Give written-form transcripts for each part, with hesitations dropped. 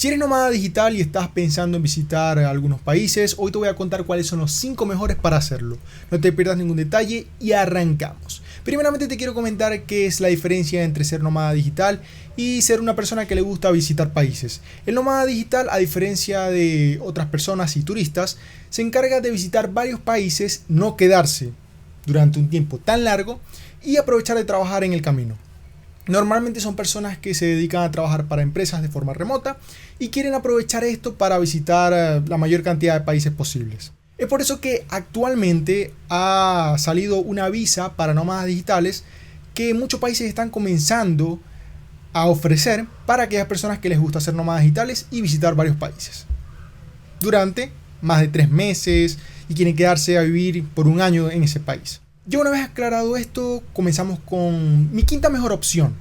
Si eres nómada digital y estás pensando en visitar algunos países, hoy te voy a contar cuáles son los 5 mejores para hacerlo. No te pierdas ningún detalle y arrancamos. Primeramente te quiero comentar qué es la diferencia entre ser nómada digital y ser una persona que le gusta visitar países. El nómada digital, a diferencia de otras personas y turistas, se encarga de visitar varios países, no quedarse durante un tiempo tan largo y aprovechar de trabajar en el camino. Normalmente son personas que se dedican a trabajar para empresas de forma remota y quieren aprovechar esto para visitar la mayor cantidad de países posibles. Es por eso que actualmente ha salido una visa para nómadas digitales que muchos países están comenzando a ofrecer para aquellas personas que les gusta ser nómadas digitales y visitar varios países durante más de 3 meses y quieren quedarse a vivir por un año en ese país. Ya una vez aclarado esto, comenzamos con mi quinta mejor opción.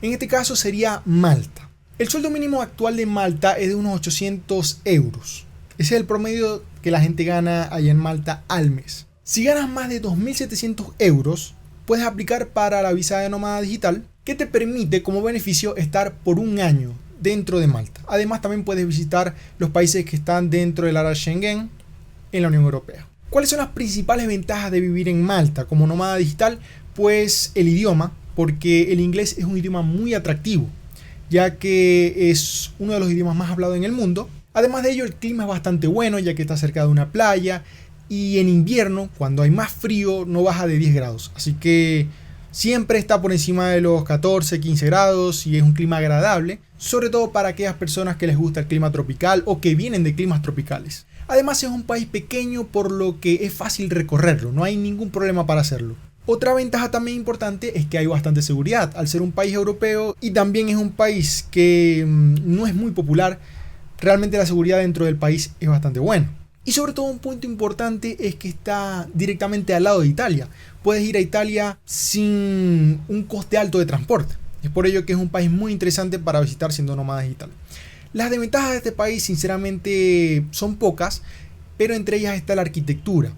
En este caso sería Malta. El sueldo mínimo actual de Malta es de unos 800 euros. Ese es el promedio que la gente gana allá en Malta al mes. Si ganas más de 2.700 euros, puedes aplicar para la visa de nómada digital, que te permite como beneficio estar por un año dentro de Malta. Además, también puedes visitar los países que están dentro del área Schengen en la Unión Europea. ¿Cuáles son las principales ventajas de vivir en Malta como nómada digital? Pues el idioma, porque el inglés es un idioma muy atractivo, ya que es uno de los idiomas más hablados en el mundo. Además de ello, el clima es bastante bueno, ya que está cerca de una playa, y en invierno, cuando hay más frío, no baja de 10 grados. Así que siempre está por encima de los 14, 15 grados y es un clima agradable, sobre todo para aquellas personas que les gusta el clima tropical o que vienen de climas tropicales. Además es un país pequeño, por lo que es fácil recorrerlo, no hay ningún problema para hacerlo. Otra ventaja también importante es que hay bastante seguridad, al ser un país europeo y también es un país que no es muy popular, realmente la seguridad dentro del país es bastante buena. Y sobre todo un punto importante es que está directamente al lado de Italia. Puedes ir a Italia sin un coste alto de transporte. Es por ello que es un país muy interesante para visitar siendo nómada digital. Las desventajas de este país sinceramente son pocas, pero entre ellas está la arquitectura.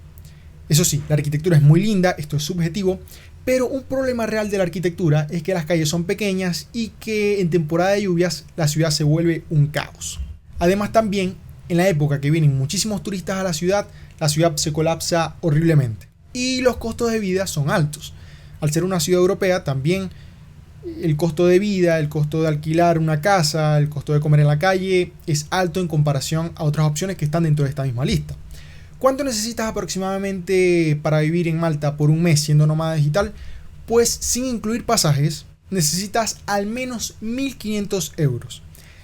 Eso sí, la arquitectura es muy linda, esto es subjetivo, pero un problema real de la arquitectura es que las calles son pequeñas y que en temporada de lluvias la ciudad se vuelve un caos. Además también, en la época que vienen muchísimos turistas a la ciudad se colapsa horriblemente. Y los costos de vida son altos. Al ser una ciudad europea también el costo de vida, el costo de alquilar una casa, el costo de comer en la calle es alto en comparación a otras opciones que están dentro de esta misma lista. ¿Cuánto necesitas aproximadamente para vivir en Malta por un mes siendo nómada digital? Pues sin incluir pasajes, necesitas al menos 1.500 euros.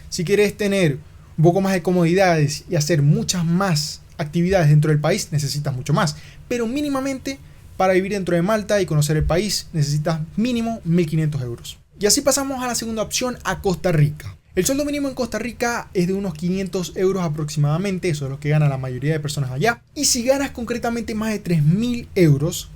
Si quieres tener un poco más de comodidades y hacer muchas más actividades dentro del país, necesitas mucho más. Pero mínimamente, para vivir dentro de Malta y conocer el país, necesitas mínimo 1.500 euros. Y así pasamos a la segunda opción, a Costa Rica. El sueldo mínimo en Costa Rica es de unos 500 euros aproximadamente, eso es lo que gana la mayoría de personas allá. Y si ganas concretamente más de 3.000 euros,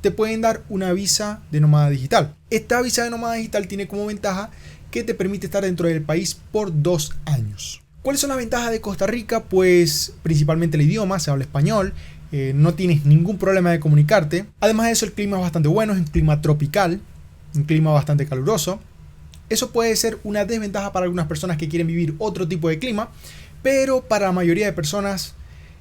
te pueden dar una visa de nómada digital. Esta visa de nómada digital tiene como ventaja que te permite estar dentro del país por 2 años. ¿Cuáles son las ventajas de Costa Rica? Pues principalmente el idioma, se habla español. No tienes ningún problema de comunicarte. Además de eso, el clima es bastante bueno, es un clima tropical, un clima bastante caluroso. Eso puede ser una desventaja para algunas personas que quieren vivir otro tipo de clima, pero para la mayoría de personas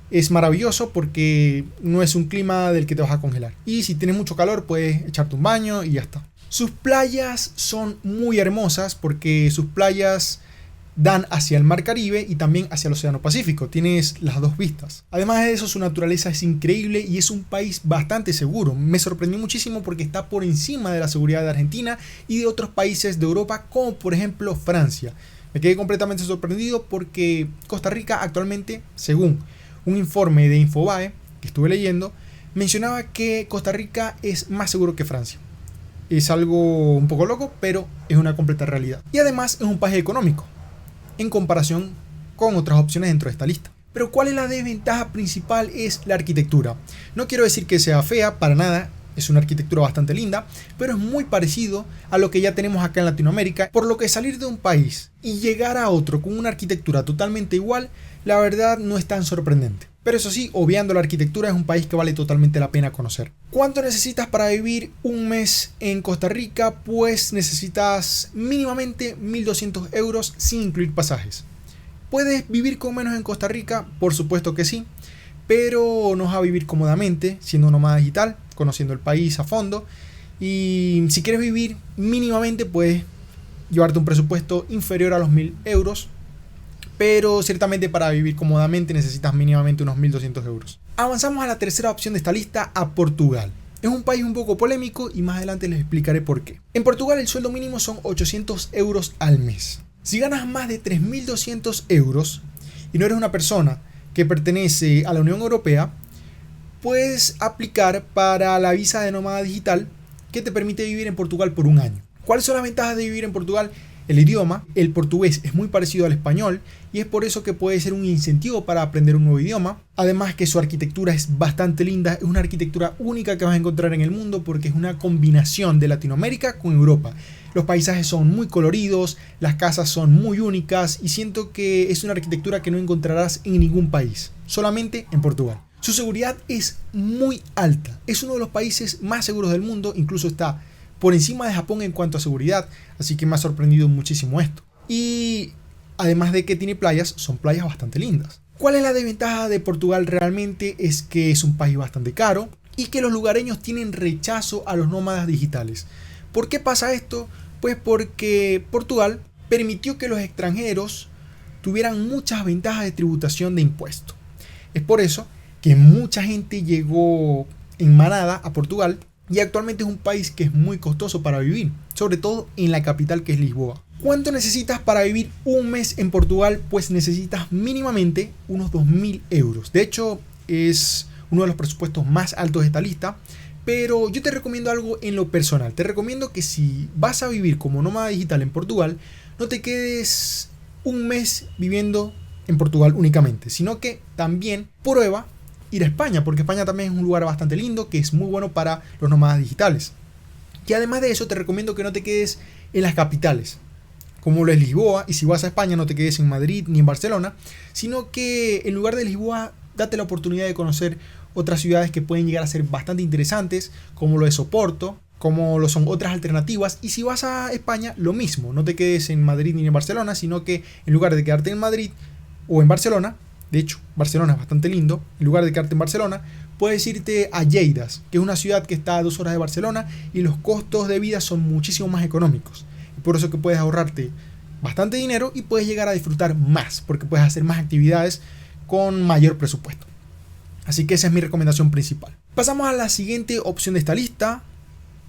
es maravilloso porque no es un clima del que te vas a congelar. Y si tienes mucho calor, puedes echarte un baño y ya está. Sus playas son muy hermosas porque sus playas dan hacia el Mar Caribe y también hacia el Océano Pacífico. Tienes las dos vistas. Además de eso, su naturaleza es increíble y es un país bastante seguro. Me sorprendió muchísimo porque está por encima de la seguridad de Argentina y de otros países de Europa, como por ejemplo Francia. Me quedé completamente sorprendido porque Costa Rica actualmente, según un informe de Infobae que estuve leyendo, mencionaba que Costa Rica es más seguro que Francia. Es algo un poco loco, pero es una completa realidad. Y además es un país económico en comparación con otras opciones dentro de esta lista. Pero ¿cuál es la desventaja principal? Es la arquitectura. No quiero decir que sea fea, para nada, es una arquitectura bastante linda, pero es muy parecido a lo que ya tenemos acá en Latinoamérica, por lo que salir de un país y llegar a otro con una arquitectura totalmente igual, la verdad no es tan sorprendente. Pero eso sí, obviando la arquitectura, es un país que vale totalmente la pena conocer. ¿Cuánto necesitas para vivir un mes en Costa Rica? Pues necesitas mínimamente 1.200 euros sin incluir pasajes. ¿Puedes vivir con menos en Costa Rica? Por supuesto que sí, pero no vas a vivir cómodamente siendo nómada digital, conociendo el país a fondo. Y si quieres vivir mínimamente, puedes llevarte un presupuesto inferior a los 1.000 euros, pero ciertamente para vivir cómodamente necesitas mínimamente unos 1.200 euros. Avanzamos a la tercera opción de esta lista, a Portugal. Es un país un poco polémico y más adelante les explicaré por qué. En Portugal el sueldo mínimo son 800 euros al mes. Si ganas más de 3.200 euros y no eres una persona que pertenece a la Unión Europea, puedes aplicar para la visa de nómada digital que te permite vivir en Portugal por un año. ¿Cuáles son las ventajas de vivir en Portugal? El idioma, el portugués es muy parecido al español y es por eso que puede ser un incentivo para aprender un nuevo idioma. Además que su arquitectura es bastante linda, es una arquitectura única que vas a encontrar en el mundo porque es una combinación de Latinoamérica con Europa. Los paisajes son muy coloridos, las casas son muy únicas y siento que es una arquitectura que no encontrarás en ningún país, solamente en Portugal. Su seguridad es muy alta, es uno de los países más seguros del mundo, incluso está por encima de Japón en cuanto a seguridad, así que me ha sorprendido muchísimo esto. Y además de que tiene playas, son playas bastante lindas. ¿Cuál es la desventaja de Portugal realmente? Es que es un país bastante caro y que los lugareños tienen rechazo a los nómadas digitales. ¿Por qué pasa esto? Pues porque Portugal permitió que los extranjeros tuvieran muchas ventajas de tributación de impuestos. Es por eso que mucha gente llegó en manada a Portugal y actualmente es un país que es muy costoso para vivir, sobre todo en la capital que es Lisboa. ¿Cuánto necesitas para vivir un mes en Portugal? Pues necesitas mínimamente unos 2.000 euros. De hecho, es uno de los presupuestos más altos de esta lista, pero yo te recomiendo algo en lo personal. Te recomiendo que si vas a vivir como nómada digital en Portugal, no te quedes un mes viviendo en Portugal únicamente, sino que también prueba ir a España, porque España también es un lugar bastante lindo, que es muy bueno para los nómadas digitales. Y además de eso, te recomiendo que no te quedes en las capitales, como lo es Lisboa, y si vas a España no te quedes en Madrid ni en Barcelona, sino que en lugar de Lisboa, date la oportunidad de conocer otras ciudades que pueden llegar a ser bastante interesantes, como lo es Oporto, como lo son otras alternativas. Y si vas a España, lo mismo, no te quedes en Madrid ni en Barcelona, sino que en lugar de quedarte en Madrid o en Barcelona, de hecho, Barcelona es bastante lindo. En lugar de quedarte en Barcelona, puedes irte a Lleida, que es una ciudad que está a 2 horas de Barcelona y los costos de vida son muchísimo más económicos. Y por eso que puedes ahorrarte bastante dinero y puedes llegar a disfrutar más, porque puedes hacer más actividades con mayor presupuesto. Así que esa es mi recomendación principal. Pasamos a la siguiente opción de esta lista.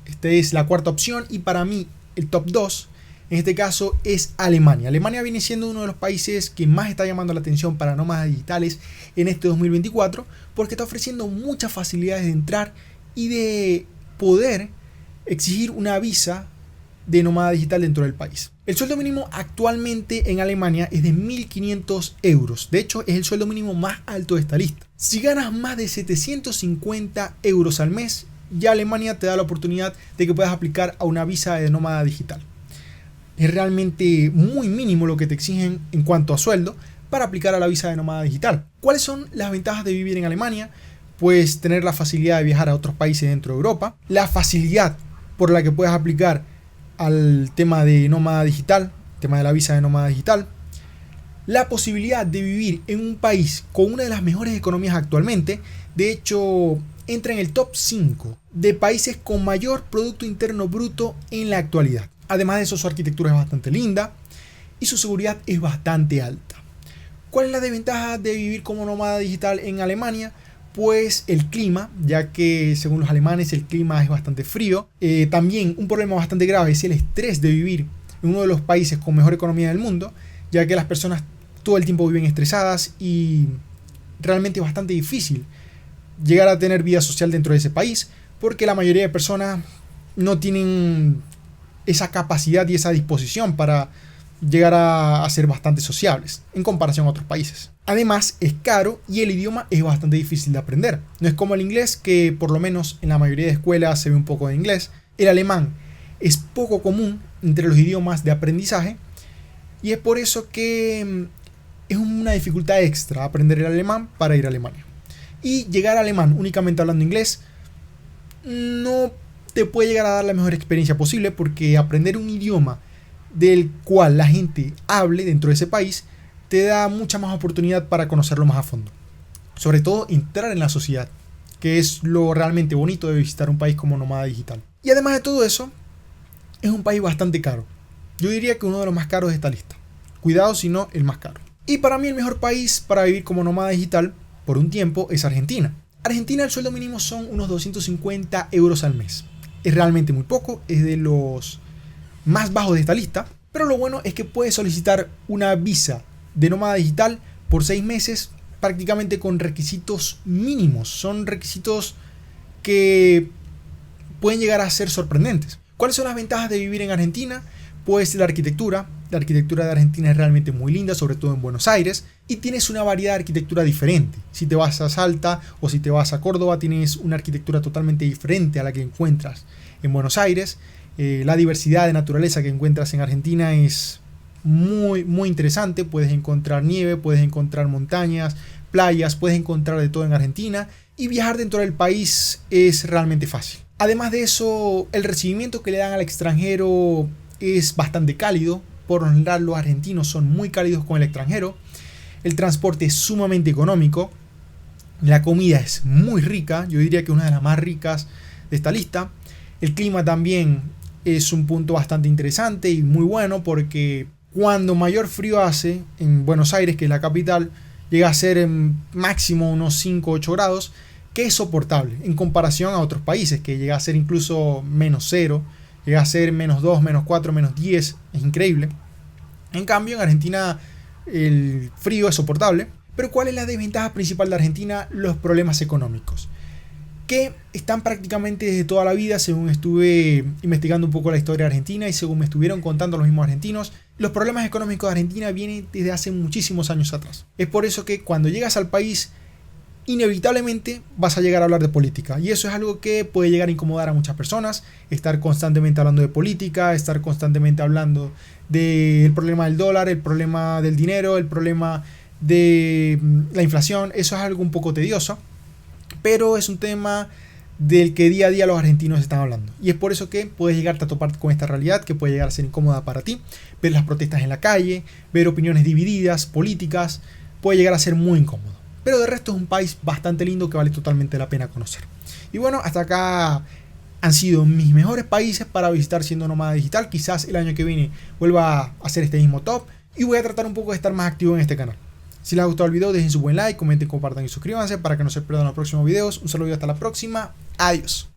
Esta es la cuarta opción y para mí el top 2. En este caso es Alemania. Alemania viene siendo uno de los países que más está llamando la atención para nómadas digitales en este 2024 porque está ofreciendo muchas facilidades de entrar y de poder exigir una visa de nómada digital dentro del país. El sueldo mínimo actualmente en Alemania es de 1.500 euros. De hecho, es el sueldo mínimo más alto de esta lista. Si ganas más de 750 euros al mes, ya Alemania te da la oportunidad de que puedas aplicar a una visa de nómada digital. Es realmente muy mínimo lo que te exigen en cuanto a sueldo para aplicar a la visa de nómada digital. ¿Cuáles son las ventajas de vivir en Alemania? Pues tener la facilidad de viajar a otros países dentro de Europa, la facilidad por la que puedes aplicar al tema de nómada digital, tema de la visa de nómada digital, la posibilidad de vivir en un país con una de las mejores economías actualmente. De hecho, entra en el top 5 de países con mayor Producto Interno Bruto en la actualidad. Además de eso, su arquitectura es bastante linda y su seguridad es bastante alta. ¿Cuál es la desventaja de vivir como nómada digital en Alemania? Pues el clima, ya que según los alemanes el clima es bastante frío. También un problema bastante grave es el estrés de vivir en uno de los países con mejor economía del mundo, ya que las personas todo el tiempo viven estresadas y realmente es bastante difícil llegar a tener vida social dentro de ese país, porque la mayoría de personas no tienen esa capacidad y esa disposición para llegar a ser bastante sociables en comparación a otros países. Además es caro y el idioma es bastante difícil de aprender. No es como el inglés, que por lo menos en la mayoría de escuelas se ve un poco de inglés. El alemán es poco común entre los idiomas de aprendizaje y es por eso que es una dificultad extra aprender el alemán para ir a Alemania. Y llegar a alemán únicamente hablando inglés no te puede llegar a dar la mejor experiencia posible, porque aprender un idioma del cual la gente hable dentro de ese país te da mucha más oportunidad para conocerlo más a fondo. Sobre todo entrar en la sociedad, que es lo realmente bonito de visitar un país como nómada digital. Y además de todo eso, es un país bastante caro. Yo diría que uno de los más caros de esta lista. Cuidado si no el más caro. Y para mí el mejor país para vivir como nómada digital por un tiempo es Argentina. Argentina, el sueldo mínimo son unos 250 euros al mes. Es realmente muy poco, es de los más bajos de esta lista, pero lo bueno es que puedes solicitar una visa de nómada digital por 6 meses prácticamente con requisitos mínimos. Son requisitos que pueden llegar a ser sorprendentes. ¿Cuáles son las ventajas de vivir en Argentina? Pues la arquitectura. La arquitectura de Argentina es realmente muy linda, sobre todo en Buenos Aires, y tienes una variedad de arquitectura diferente. Si te vas a Salta o si te vas a Córdoba, tienes una arquitectura totalmente diferente a la que encuentras en Buenos Aires. La diversidad de naturaleza que encuentras en Argentina es muy, muy interesante. Puedes encontrar nieve, puedes encontrar montañas, playas, puedes encontrar de todo en Argentina, y viajar dentro del país es realmente fácil. Además de eso, el recibimiento que le dan al extranjero es bastante cálido. Por lo general, los argentinos son muy cálidos con el extranjero. El transporte es sumamente económico. La comida es muy rica. Yo diría que una de las más ricas de esta lista. El clima también es un punto bastante interesante y muy bueno, porque cuando mayor frío hace en Buenos Aires, que es la capital, llega a ser en máximo unos 5 o 8 grados, que es soportable en comparación a otros países, que llega a ser incluso menos 0. Llega a ser menos 2, menos 4, menos 10. Es increíble. En cambio, en Argentina el frío es soportable. Pero ¿cuál es la desventaja principal de Argentina? Los problemas económicos, que están prácticamente desde toda la vida, según estuve investigando un poco la historia de Argentina y según me estuvieron contando los mismos argentinos. Los problemas económicos de Argentina vienen desde hace muchísimos años atrás. Es por eso que cuando llegas al país, inevitablemente vas a llegar a hablar de política, y eso es algo que puede llegar a incomodar a muchas personas. Estar constantemente hablando de política, estar constantemente hablando del problema del dólar, el problema del dinero, el problema de la inflación, eso es algo un poco tedioso, pero es un tema del que día a día los argentinos están hablando, y es por eso que puedes llegarte a topar con esta realidad que puede llegar a ser incómoda para ti. Ver las protestas en la calle, ver opiniones divididas, políticas, puede llegar a ser muy incómodo. Pero de resto es un país bastante lindo que vale totalmente la pena conocer. Y bueno, hasta acá han sido mis mejores países para visitar siendo nómada digital. Quizás el año que viene vuelva a hacer este mismo top, y voy a tratar un poco de estar más activo en este canal. Si les ha gustado el video, dejen su buen like, comenten, compartan y suscríbanse para que no se pierdan los próximos videos. Un saludo y hasta la próxima. Adiós.